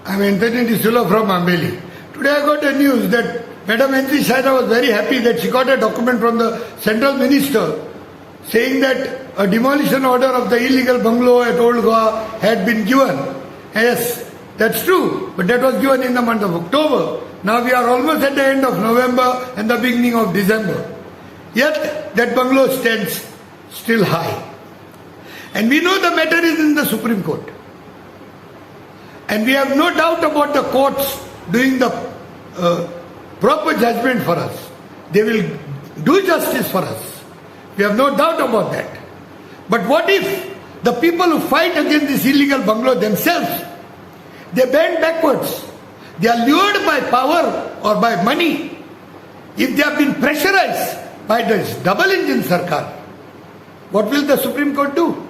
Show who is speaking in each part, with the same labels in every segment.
Speaker 1: I'm Anthony D'Souza from Ambeli. Today I got a news that Madam N.C. Shaina was very happy that she got a document from the central minister saying that a demolition order of the illegal bungalow at Old Goa had been given. Yes, that's true, but that was given in the month of October. Now we are almost at the end of November and the beginning of December. Yet that bungalow stands still high. And we know the matter is in the Supreme Court. And we have no doubt about the courts doing the proper judgment for us. They will do justice for us. We have no doubt about that. But what if the people who fight against this illegal bungalow themselves, they bend backwards. They are lured by power or by money. If they have been pressurized by this double-engine Sarkar, what will the Supreme Court do?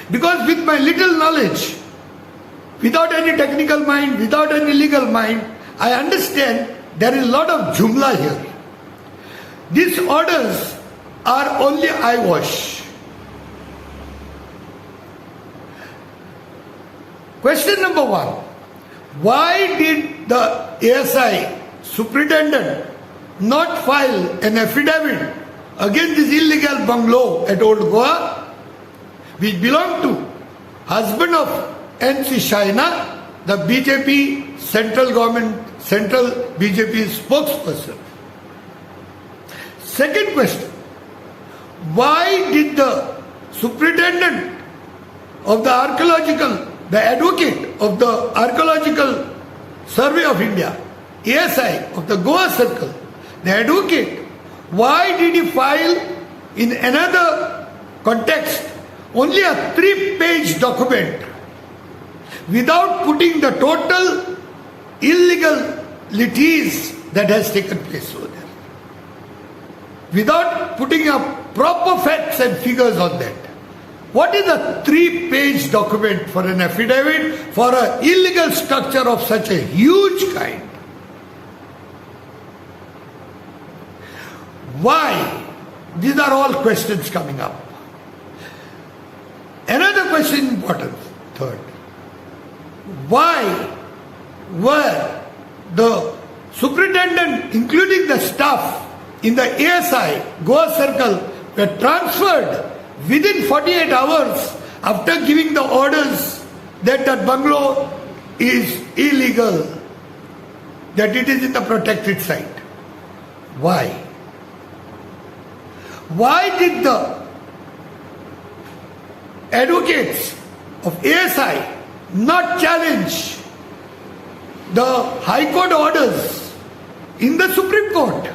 Speaker 1: Because with my little knowledge, without any technical mind, without any legal mind, I understand there is a lot of jumla here. These orders are only eyewash. Question number one. Why did the ASI superintendent not file an affidavit against this illegal bungalow at Old Goa, which belonged to husband of N.C. Shaina, the BJP central BJP spokesperson? Second question. Why did the superintendent of the advocate of the Archaeological Survey of India, ASI of the Goa Circle, the advocate, why did he file in another context only a 3-page document without putting the total illegalities that has taken place over there, without putting up proper facts and figures on that? What is a 3-page document for an affidavit for an illegal structure of such a huge kind? Why? These are all questions coming up. Another question important, third. Why were the superintendent, including the staff in the ASI, Goa Circle, were transferred within 48 hours after giving the orders that that bungalow is illegal, that it is in the protected site? Why? Why did the advocates of ASI not challenge the High Court orders in the Supreme Court?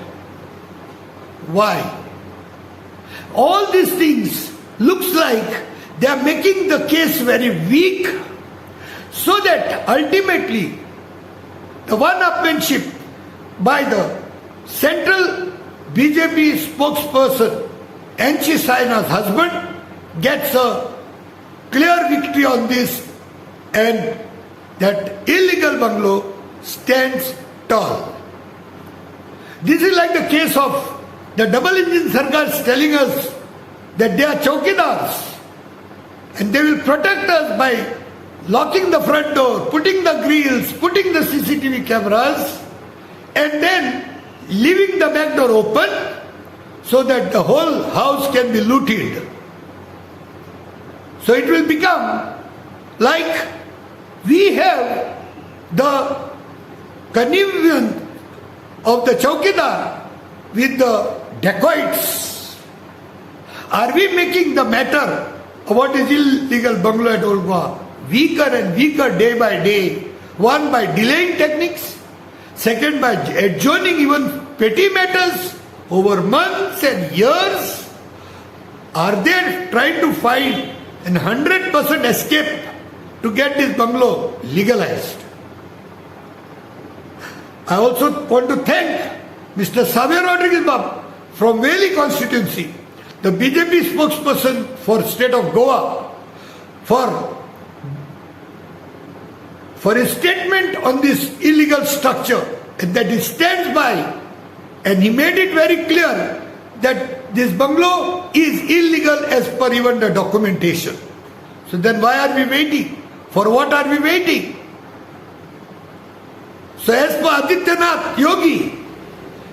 Speaker 1: Why? All these things looks like they are making the case very weak, so that ultimately the one-upmanship by the central BJP spokesperson, N.C. Shaina's husband, gets a clear victory on this, and that illegal bungalow stands tall. This is like the case of the double-engine Sarkars telling us that they are chowkidars and they will protect us by locking the front door, putting the grills, putting the CCTV cameras, and then leaving the back door open so that the whole house can be looted. So it will become like we have the connivance of the chowkidar with the dacoits. Are we making the matter of what is illegal bungalow at Old Goa weaker and weaker day by day? One, by delaying techniques. Second, by adjourning even petty matters over months and years. Are they trying to find a 100% escape to get this bungalow legalized? I also want to thank Mr. Xavier Rodriguez from Valley constituency, the BJP spokesperson for state of Goa, for his statement on this illegal structure, and that he stands by, and he made it very clear that this bungalow is illegal as per even the documentation. So then why are we waiting? For what are we waiting? So as per Adityanath Yogi,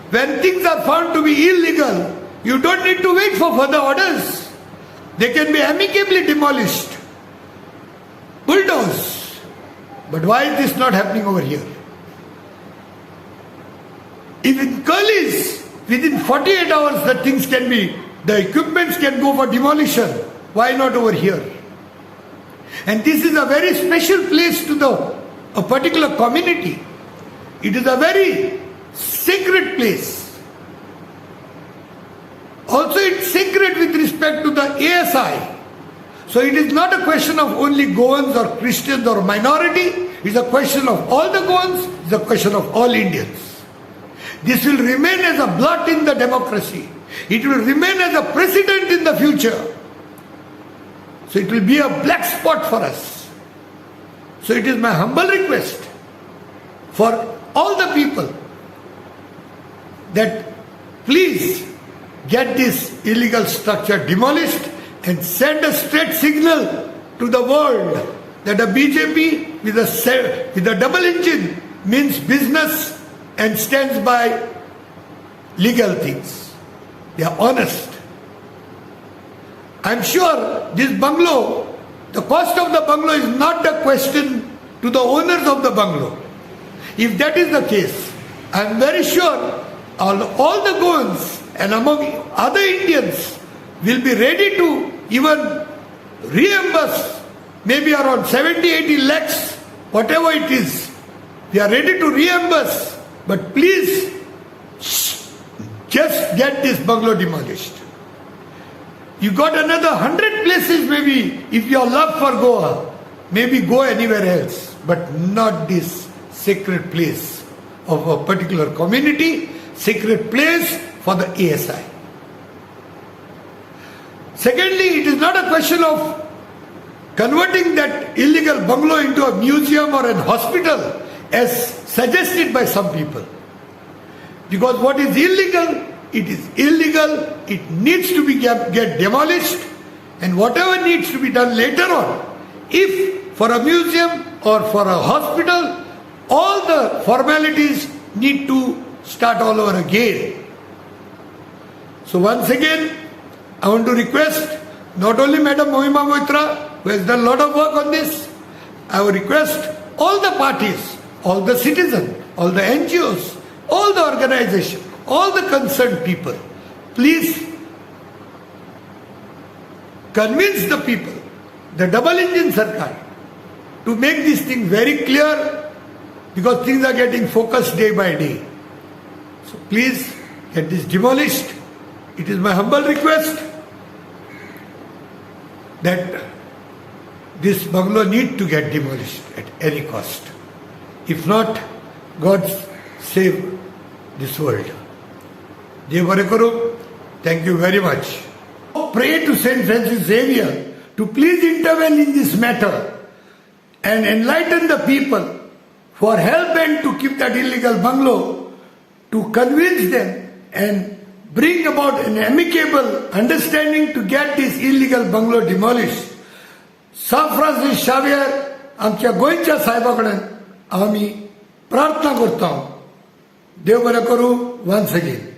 Speaker 1: when things are found to be illegal, you don't need to wait for further orders. They can be amicably demolished, bulldozed. But why is this not happening over here? If in Curly's, within 48 hours the equipments can go for demolition, why not over here? And this is a very special place to a particular community. It is a very sacred place. Also it's sacred with respect to the ASI. So it is not a question of only Goans or Christians or minority. It's a question of all the Goans. It's a question of all Indians. This will remain as a blot in the democracy. It will remain as a precedent in the future. So it will be a black spot for us. So it is my humble request for all the people that please get this illegal structure demolished and send a straight signal to the world that a BJP with a double engine means business and stands by legal things. They are honest. I'm sure this bungalow, the cost of the bungalow is not the question to the owners of the bungalow. If that is the case, I'm very sure all the Goans and among other Indians will be ready to even reimburse maybe around 70-80 lakhs, whatever it is. We are ready to reimburse, but please just get this bungalow demolished. You got another 100 places maybe if your love for Goa, maybe go anywhere else, but not this sacred place of a particular community, sacred place for the ASI. Secondly, it is not a question of converting that illegal bungalow into a museum or a hospital as suggested by some people. Because what is illegal, it is illegal, it needs to be get demolished, and whatever needs to be done later on, if for a museum or for a hospital, all the formalities need to start all over again. So once again, I want to request not only Madam Mhoima Moitra, who has done a lot of work on this, I would request all the parties, all the citizens, all the NGOs, all the organizations, all the concerned people, please convince the people, the double engine Sarkar, to make this thing very clear, because things are getting focused day by day. So please get this demolished. It is my humble request that this bungalow need to get demolished at any cost. If not, God save this world. Devarakuru, thank you very much. Pray to Saint Francis Xavier to please intervene in this matter and enlighten the people for help and to keep that illegal bungalow, to convince them and bring about an amicable understanding to get this illegal bungalow demolished. Saint Francis Xavier आमच्या गोंयच्या साहेबा कडेन आमी प्रार्थना करता. देव बरें करूं once again.